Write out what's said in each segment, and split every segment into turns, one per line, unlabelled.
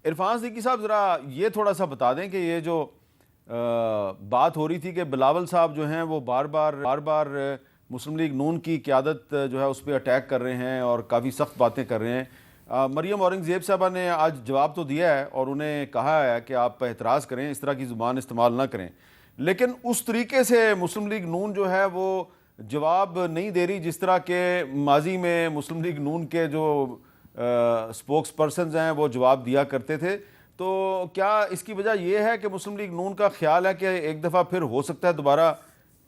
عرفان صدیقی صاحب ذرا یہ تھوڑا سا بتا دیں کہ یہ جو بات ہو رہی تھی کہ بلاول صاحب جو ہیں وہ بار بار مسلم لیگ نون کی قیادت جو ہے اس پہ اٹیک کر رہے ہیں اور کافی سخت باتیں کر رہے ہیں۔ مریم اورنگزیب صاحبہ نے آج جواب تو دیا ہے اور انہیں کہا ہے کہ آپ اعتراض کریں، اس طرح کی زبان استعمال نہ کریں، لیکن اس طریقے سے مسلم لیگ نون جو ہے وہ جواب نہیں دے رہی جس طرح کہ ماضی میں مسلم لیگ نون کے جو سپوکس پرسنز ہیں وہ جواب دیا کرتے تھے۔ تو کیا اس کی وجہ یہ ہے کہ مسلم لیگ نون کا خیال ہے کہ ایک دفعہ پھر ہو سکتا ہے دوبارہ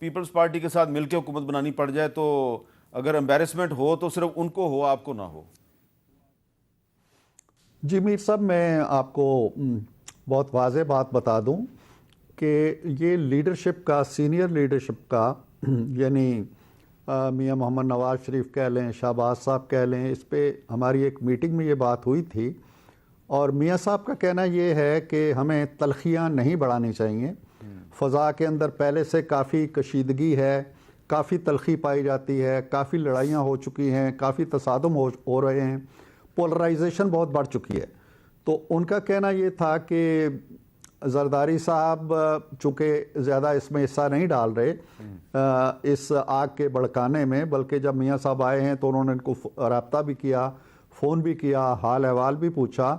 پیپلز پارٹی کے ساتھ مل کے حکومت بنانی پڑ جائے، تو اگر امبیرسمنٹ ہو تو صرف ان کو ہو، آپ کو نہ ہو؟
جی میر صاحب، میں آپ کو بہت واضح بات بتا دوں کہ یہ لیڈرشپ کا، سینئر لیڈرشپ کا، یعنی میاں محمد نواز شریف کہہ لیں، شہباز صاحب کہہ لیں، اس پہ ہماری ایک میٹنگ میں یہ بات ہوئی تھی، اور میاں صاحب کا کہنا یہ ہے کہ ہمیں تلخیاں نہیں بڑھانی چاہیے۔ فضا کے اندر پہلے سے کافی کشیدگی ہے، کافی تلخی پائی جاتی ہے، کافی لڑائیاں ہو چکی ہیں، کافی تصادم ہو رہے ہیں، پولرائزیشن بہت بڑھ چکی ہے۔ تو ان کا کہنا یہ تھا کہ زرداری صاحب چونکہ زیادہ اس میں حصہ نہیں ڈال رہے اس آگ کے بھڑکانے میں، بلکہ جب میاں صاحب آئے ہیں تو انہوں نے ان کو رابطہ بھی کیا، فون بھی کیا، حال احوال بھی پوچھا۔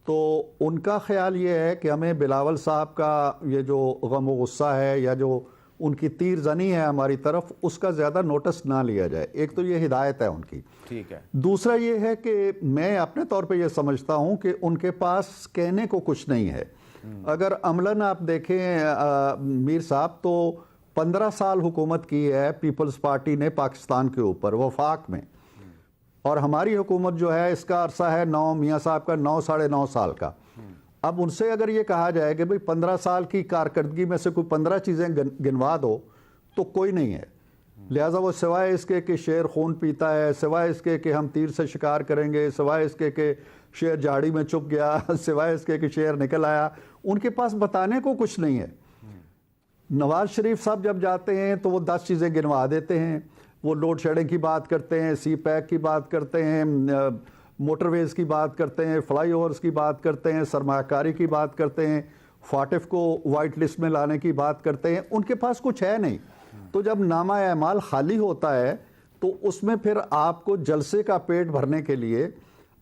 تو ان کا خیال یہ ہے کہ ہمیں بلاول صاحب کا یہ جو غم و غصہ ہے یا جو ان کی تیر زنی ہے ہماری طرف، اس کا زیادہ نوٹس نہ لیا جائے۔ ایک تو یہ ہدایت ہے ان کی۔
ٹھیک ہے۔
دوسرا یہ ہے کہ میں اپنے طور پہ یہ سمجھتا ہوں کہ ان کے پاس کہنے کو کچھ نہیں ہے۔ اگر عملاً آپ دیکھیں میر صاحب، تو 15 سال حکومت کی ہے پیپلز پارٹی نے پاکستان کے اوپر وفاق میں، اور ہماری حکومت جو ہے اس کا عرصہ ہے میاں صاحب کا 9 ساڑھے 9 سال کا۔ اب ان سے اگر یہ کہا جائے کہ بھئی 15 سال کی کارکردگی میں سے کوئی 15 چیزیں گنوا دو، تو کوئی نہیں ہے۔ لہٰذا وہ سوائے اس کے کہ شیر خون پیتا ہے، سوائے اس کے کہ ہم تیر سے شکار کریں گے، سوائے اس کے کہ شیر جھاڑی میں چھپ گیا، سوائے اس کے کہ شیر نکل آیا، ان کے پاس بتانے کو کچھ نہیں ہے۔ نواز شریف صاحب جب جاتے ہیں تو وہ 10 چیزیں گنوا دیتے ہیں۔ وہ لوڈ شیڈنگ کی بات کرتے ہیں، سی پیک کی بات کرتے ہیں، موٹر ویز کی بات کرتے ہیں، فلائی اوورز کی بات کرتے ہیں، سرمایہ کاری کی بات کرتے ہیں، فاٹف کو وائٹ لسٹ میں لانے کی بات کرتے ہیں۔ ان کے پاس کچھ ہے نہیں۔ تو جب نامہ اعمال خالی ہوتا ہے تو اس میں پھر آپ کو جلسے کا پیٹ بھرنے کے لیے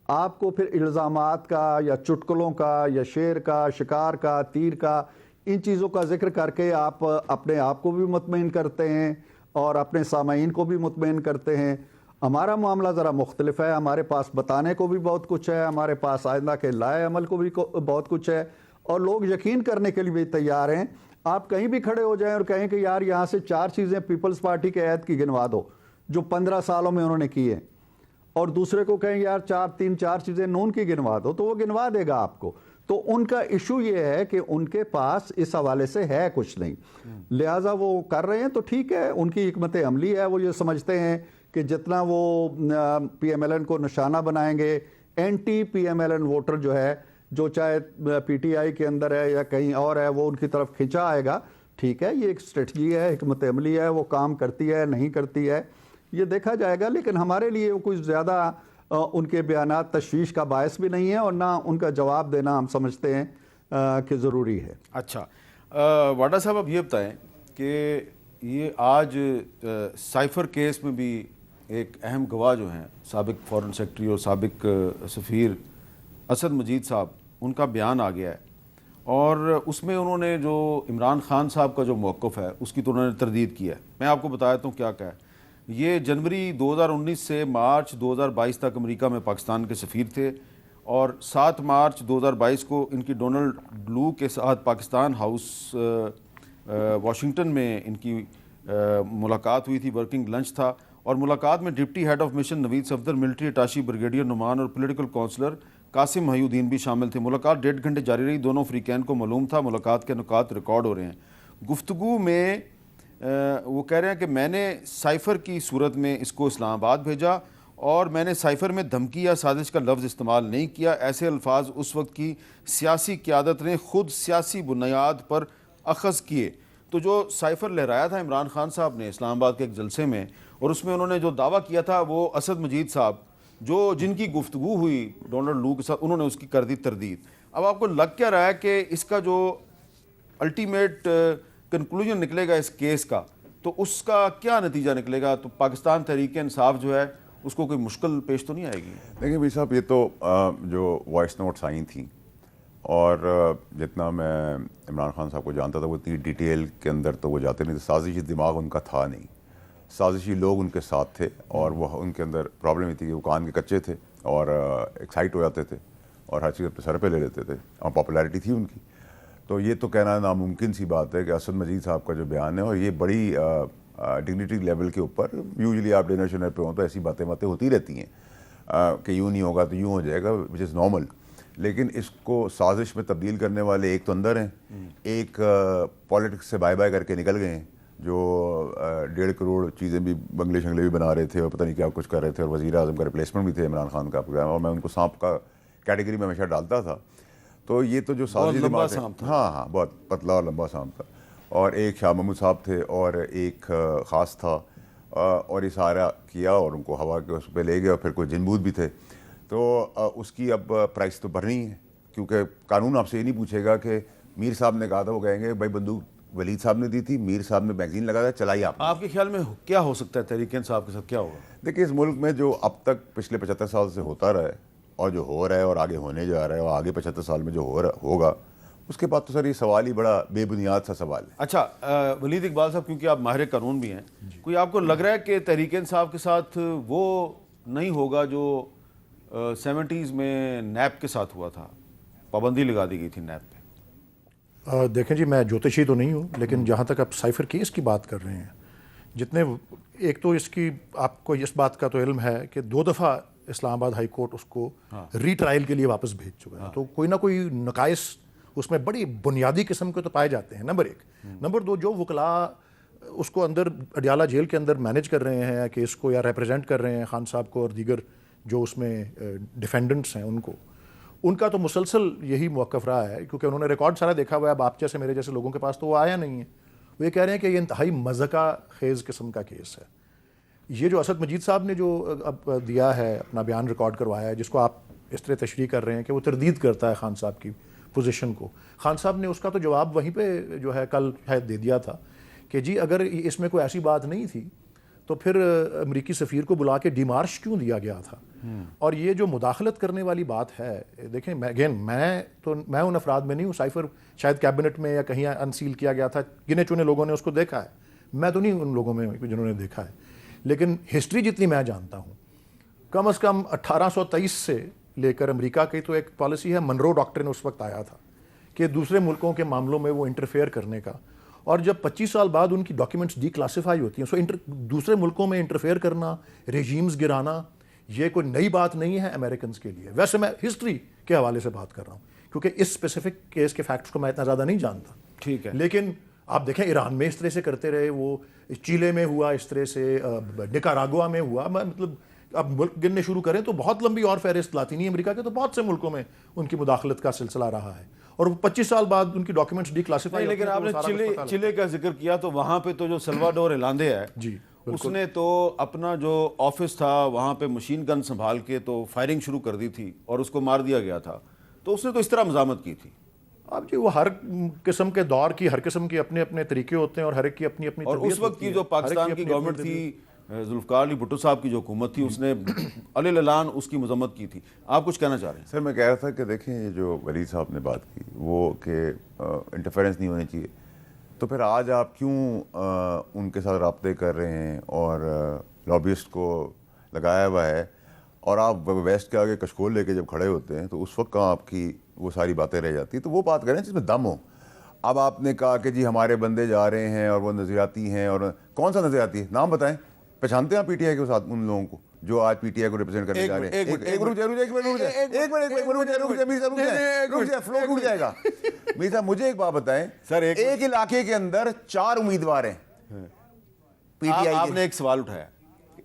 آپ کو پھر الزامات کا یا چٹکلوں کا یا شیر کا، شکار کا، تیر کا، ان چیزوں کا ذکر کر کے آپ اپنے آپ کو بھی مطمئن کرتے ہیں اور اپنے سامعین کو بھی مطمئن کرتے ہیں۔ ہمارا معاملہ ذرا مختلف ہے، ہمارے پاس بتانے کو بھی بہت کچھ ہے، ہمارے پاس آئندہ کے لائے عمل کو بھی بہت کچھ ہے، اور لوگ یقین کرنے کے لیے بھی تیار ہیں۔ آپ کہیں بھی کھڑے ہو جائیں اور کہیں کہ یار یہاں سے 4 چیزیں پیپلز پارٹی کے عہد کی گنوا دو جو 15 سالوں میں انہوں نے کی ہیں، اور دوسرے کو کہیں یار 4 چیزیں نون کی گنوا دو، تو وہ گنوا دے گا آپ کو۔ تو ان کا ایشو یہ ہے کہ ان کے پاس اس حوالے سے ہے کچھ نہیں، لہٰذا وہ کر رہے ہیں تو ٹھیک ہے، ان کی حکمت عملی ہے۔ وہ یہ سمجھتے ہیں کہ جتنا وہ پی ایم ایل این کو نشانہ بنائیں گے، anti P M L N voter جو ہے، جو چاہے پی ٹی آئی کے اندر ہے یا کہیں اور ہے، وہ ان کی طرف کھینچا آئے گا۔ ٹھیک ہے، یہ ایک اسٹریٹجی ہے، حکمت عملی ہے، وہ کام کرتی ہے نہیں کرتی ہے یہ دیکھا جائے گا، لیکن ہمارے لیے وہ کوئی زیادہ ان کے بیانات تشویش کا باعث بھی نہیں ہے، اور نہ ان کا جواب دینا ہم سمجھتے ہیں کہ ضروری ہے۔
اچھا واڈا صاحب، اب یہ بتائیں کہ یہ آج سائفر کیس میں بھی ایک اہم گواہ جو ہیں سابق فارن سیکرٹری اور سابق سفیر اسد مجید صاحب، ان کا بیان آ گیا ہے، اور اس میں انہوں نے جو عمران خان صاحب کا جو موقف ہے اس کی تو انہوں نے تردید کی ہے۔ میں آپ کو بتا دیتا ہوں کیا ہے۔ یہ جنوری 2019 سے مارچ 2022 تک امریکہ میں پاکستان کے سفیر تھے، اور 7 مارچ 2022 کو ان کی ڈونلڈ بلو کے ساتھ پاکستان ہاؤس واشنگٹن میں ان کی ملاقات ہوئی تھی، ورکنگ لنچ تھا، اور ملاقات میں deputy head of mission Naveed Safdar, military attache brigadier Nauman اور پولیٹیکل کونسلر قاسم محی الدین بھی شامل تھے۔ ملاقات 1.5 گھنٹے جاری رہی، دونوں فریقین کو معلوم تھا ملاقات کے نکات ریکارڈ ہو رہے ہیں۔ گفتگو میں وہ کہہ رہے ہیں کہ میں نے سائفر کی صورت میں اس کو اسلام آباد بھیجا، اور میں نے سائفر میں دھمکی یا سازش کا لفظ استعمال نہیں کیا۔ ایسے الفاظ اس وقت کی سیاسی قیادت نے خود سیاسی بنیاد پر اخذ کیے۔ تو جو سائفر لہرایا تھا عمران خان صاحب نے اسلام آباد کے ایک جلسے میں، اور اس میں انہوں نے جو دعویٰ کیا تھا، وہ اسد مجید صاحب جن کی گفتگو ہوئی ڈونلڈ لو کے ساتھ، انہوں نے اس کی کر دی تردید۔ اب آپ کو لگ کیا رہا ہے کہ اس کا جو الٹیمیٹ کنکلوژن نکلے گا اس کیس کا، تو اس کا کیا نتیجہ نکلے گا؟ تو پاکستان تحریک انصاف جو ہے اس کو کوئی مشکل پیش تو نہیں آئے گی؟
دیکھیں بھائی صاحب، یہ تو جو وائس نوٹس آئی تھیں، اور جتنا میں عمران خان صاحب کو جانتا تھا وہ اتنی ڈیٹیل کے اندر تو وہ جاتے نہیں تھے. سازشی دماغ ان کا تھا نہیں، سازشی لوگ ان کے ساتھ تھے، اور وہ ان کے اندر پرابلم یہ تھی کہ وہ کان کے کچے تھے اور ایکسائٹ ہو جاتے تھے اور ہر چیز اپنے سر پہ لے لیتے تھے، اور پاپولیرٹی تھی ان کی. تو یہ تو کہنا ناممکن سی بات ہے کہ اسد مجید صاحب کا جو بیان ہے، اور یہ بڑی ڈگنیٹی لیول کے اوپر یوزلی آپ ڈنر شنر پہ ہوں تو ایسی باتیں ہوتی رہتی ہیں کہ یوں نہیں ہوگا تو یوں ہو جائے گا، وچ از نارمل. لیکن اس کو سازش میں تبدیل کرنے والے ایک تو اندر ہیں، ایک پالیٹکس سے بائے بائے کر کے نکل گئے ہیں، جو 1.5 کروڑ چیزیں بھی بنگلے شنگلے بھی بنا رہے تھے اور پتہ نہیں کیا کچھ کر رہے تھے، اور وزیر اعظم کا ریپلیسمنٹ بھی تھے عمران خان کا پروگرام، اور میں ان کو سانپ کا کیٹیگری میں ہمیشہ ڈالتا تھا. تو یہ تو جو سازشی دماغ ہے، ہاں بہت پتلا اور لمبا سانپ تھا. اور ایک شاہ محمود صاحب تھے اور ایک خاص تھا، اور یہ سارا کیا اور ان کو ہوا کے اس پہ لے گیا. اور پھر کوئی جنبود بھی تھے. تو اس کی اب پرائس تو بھرنی ہے، کیونکہ قانون آپ سے یہ نہیں پوچھے گا کہ میر صاحب نے کہا تھا، وہ کہیں گے بھائی بندوق ولید صاحب نے دی تھی، میر صاحب نے میگزین لگا تھا، چلائی آپ.
آپ کے خیال میں کیا ہو سکتا ہے تحریک انصاف کے ساتھ، کیا ہوگا؟
دیکھیے اس ملک میں جو اب تک پچھلے 75 سال سے ہوتا رہا ہے، اور جو ہو رہا ہے اور آگے ہونے جا رہا ہے، اور آگے 75 سال میں جو ہوگا، اس کے بعد تو سر یہ سوال ہی بڑا بے بنیاد سا سوال ہے.
اچھا ولید اقبال صاحب، کیونکہ آپ ماہر قانون بھی ہیں، کوئی آپ کو لگ رہا ہے کہ تحریک انصاف کے ساتھ وہ نہیں ہوگا جو 70s میں نیب کے ساتھ ہوا تھا، پابندی لگا دی گئی تھی نیب پہ؟
دیکھیں جی، میں جوتشی تو نہیں ہوں، لیکن جہاں تک آپ سائفر کیس کی بات کر رہے ہیں، جتنے ایک تو اس کی آپ کو اس بات کا تو علم ہے کہ 2 دفعہ اسلام آباد ہائی کورٹ اس کو ری ٹرائل کے لیے واپس بھیج چکا ہے. تو کوئی نہ کوئی نقائص اس میں بڑی بنیادی قسم کے تو پائے جاتے ہیں، نمبر 1. نمبر 2، جو وکلاء اس کو اندر اڈیالہ جیل کے اندر مینیج کر رہے ہیں کیس کو، یا ریپرزینٹ کر رہے ہیں خان صاحب کو اور دیگر جو اس میں ڈیفینڈنٹس ہیں، ان کا تو مسلسل یہی موقف رہا ہے، کیونکہ انہوں نے ریکارڈ سارا دیکھا ہوا ہے. اب آپ جیسے میرے جیسے لوگوں کے پاس تو وہ آیا نہیں ہے. وہ یہ کہہ رہے ہیں کہ یہ انتہائی مذہقہ خیز قسم کا کیس ہے. یہ جو اسد مجید صاحب نے جو اب دیا ہے، اپنا بیان ریکارڈ کروایا ہے، جس کو آپ اس طرح تشریح کر رہے ہیں کہ وہ تردید کرتا ہے خان صاحب کی پوزیشن کو، خان صاحب نے اس کا تو جواب وہیں پہ جو ہے کل شاید دے دیا تھا کہ جی اگر اس میں کوئی ایسی بات نہیں تھی تو پھر امریکی سفیر کو بلا کے ڈیمارش کیوں دیا گیا تھا. اور یہ جو مداخلت کرنے والی بات ہے، دیکھیں میں ان افراد میں نہیں ہوں. سائفر شاید کیبنٹ میں یا کہیں انسیل کیا گیا تھا، گنے چنے لوگوں نے اس کو دیکھا ہے، میں تو نہیں ان لوگوں میں جنہوں نے دیکھا ہے. لیکن ہسٹری جتنی میں جانتا ہوں، کم از کم 1823 سے لے کر امریکہ کی تو ایک پالیسی ہے، منرو ڈاکٹرن اس وقت آیا تھا کہ دوسرے ملکوں کے معاملوں میں وہ انٹرفیئر کرنے کا. اور جب 25 سال بعد ان کی ڈاکیومنٹس ڈی کلاسیفائی ہوتی ہیں، دوسرے ملکوں میں انٹرفیئر کرنا، ریجیمز گرانا، یہ کوئی نئی بات نہیں ہے امریکنز کے لیے. ویسے میں ہسٹری کے حوالے سے بات کر رہا ہوں، کیونکہ اس اسپیسیفک کیس کے فیکٹس کو میں اتنا زیادہ نہیں جانتا.
ٹھیک ہے.
لیکن آپ دیکھیں ایران میں اس طرح سے کرتے رہے، وہ چیلے میں ہوا اس طرح سے، نکاراگوا میں ہوا. مطلب اب ملک گننے شروع کریں تو بہت لمبی اور فہرست لاطینی امریکہ کے تو بہت سے ملکوں میں ان کی مداخلت کا سلسلہ رہا ہے. اور 25 سال بعد ان کی ڈاکیومنٹس ڈی کلاسیفائی.
لیکن آپ نے چلے کا ذکر کیا تو وہاں پہ تو جو سلواڈور ایلاندے ہے،
جی
اس نے تو اپنا جو آفس تھا وہاں پہ مشین گن سنبھال کے تو فائرنگ شروع کر دی تھی اور اس کو مار دیا گیا تھا. تو اس نے تو اس طرح مزاحمت کی تھی.
اب جی وہ ہر قسم کے دور کی ہر قسم کے اپنے اپنے طریقے ہوتے ہیں، اور ہر ایک کی اپنی اپنی
اور اس وقت کی جو پاکستان کی گورنمنٹ تھی، ذوالفقار علی بھٹو صاحب کی جو حکومت تھی، اس نے علی اعلان اس کی مذمت کی تھی. آپ کچھ کہنا چاہ رہے ہیں؟
سر میں کہہ رہا تھا کہ دیکھیں یہ جو ولید صاحب نے بات کی وہ کہ انٹرفیرنس نہیں ہونی چاہیے، تو پھر آج آپ کیوں ان کے ساتھ رابطے کر رہے ہیں اور لابیسٹ کو لگایا ہوا ہے، اور آپ ویسٹ کے آگے کشکول لے کے جب کھڑے ہوتے ہیں تو اس وقت کہاں آپ کی وہ ساری باتیں رہ جاتی. تو وہ بات کریں جس میں دم ہو. اب آپ نے کہا کہ جی ہمارے بندے جا رہے ہیں اور وہ نظریاتی ہیں، اور کون سا نظریاتی ہے؟ نام بتائیں. پہچانتے ہیں آپ پی ٹی آئی کے ساتھ ان لوگوں کو جو آج پی ٹی آئی کو ریپرزینٹ کرنے جا رہے ہیں؟ میرا مجھے ایک بات بتائیں سر، ایک علاقے کے اندر 4 امیدوار ہیں پی ٹی آئی.
آپ نے ایک سوال اٹھایا،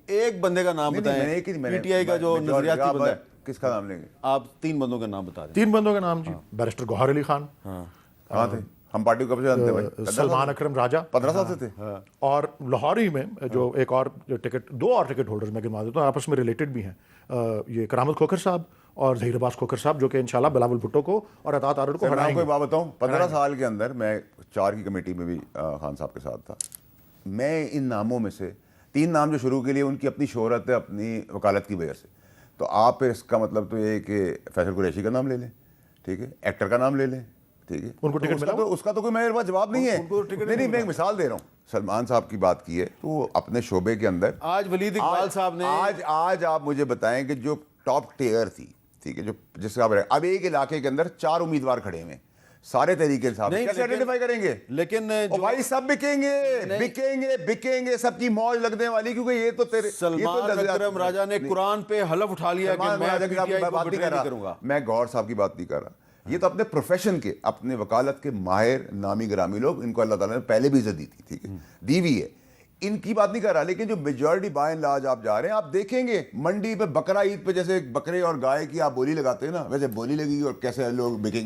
ایک بندے کا نام بتائیں پی ٹی آئی کا جو نظریاتی بندہ ہے.
کس کا نام لیں گے
آپ 3 بندوں کا نام بتا دیں.
3 بندوں کے نام جی، بیرسٹر گوہر علی خان،
کہاں تھے ہم پارٹی کو کب سے جانتے ہیں بھائی؟
سلمان اکرم راجہ
15 سال سے تھے.
اور لاہور ہی میں جو ایک اور ٹکٹ، 2 اور ٹکٹ ہولڈرز میں گنوا دیتا ہوں، آپس میں ریلیٹڈ بھی ہیں، یہ کرامت کھوکھر صاحب اور ظہیر عباس کھوکھر صاحب جو کہ انشاءاللہ بلاول بھٹو کو اور عطاء تارڑ کو
میں آپ
ہٹائیں
کو ایک
گے.
بات بتاؤں, 15 سال کے اندر میں 4 کی کمیٹی میں بھی خان صاحب کے ساتھ تھا. میں ان ناموں میں سے 3 نام جو شروع کے لیے ان کی اپنی شہرت ہے اپنی وکالت کی وجہ سے, تو آپ اس کا مطلب تو یہ کہ فیصل قریشی کا نام لے لیں, ٹھیک ہے, ایکٹر کا نام لے لیں, ٹھیک ہے,
ان کو ٹکٹ ملا,
اس کا تو کوئی میرے پاس جواب نہیں ہے. نہیں, میں ایک مثال دے رہا ہوں. سلمان صاحب کی بات کی ہے تو وہ اپنے شعبے کے اندر
آج ولید اقبال صاحب نے
آج آپ مجھے بتائیں کہ جو ٹاپ ٹیئر تھی, ٹھیک ہے, جو جس سے اب ایک علاقے کے اندر 4 امیدوار کھڑے ہوئے, سارے طریقے سے کیسے آئیڈینٹیفائی کریں گے؟
لیکن
بھائی سب بکیں گے سب کی موج لگنے والی, کیونکہ یہ تو تیرے
سلمان اکرم راجہ نے قرآن پہ حلف اٹھا لیا کہ میں
بات نہیں کروں گا, میں گور صاحب کی بات نہیں کر رہا. یہ تو اپنے پروفیشن کے, اپنے وکالت کے ماہر نامی گرامی لوگ, ان کو اللہ تعالیٰ نے پہلے بھی عزت دی تھی, ٹھیک ہے, دی ہوئی ہے, ان کی بات نہیں کر رہا. لیکن جو میجورٹی بائی اینڈ لارج آپ جا رہے ہیں, آپ دیکھیں گے منڈی پہ بقرہ عید پہ جیسے بکرے اور گائے کی آپ بولی لگاتے ہیں نا, ویسے بولی لگی اور کیسے لوگ بکیں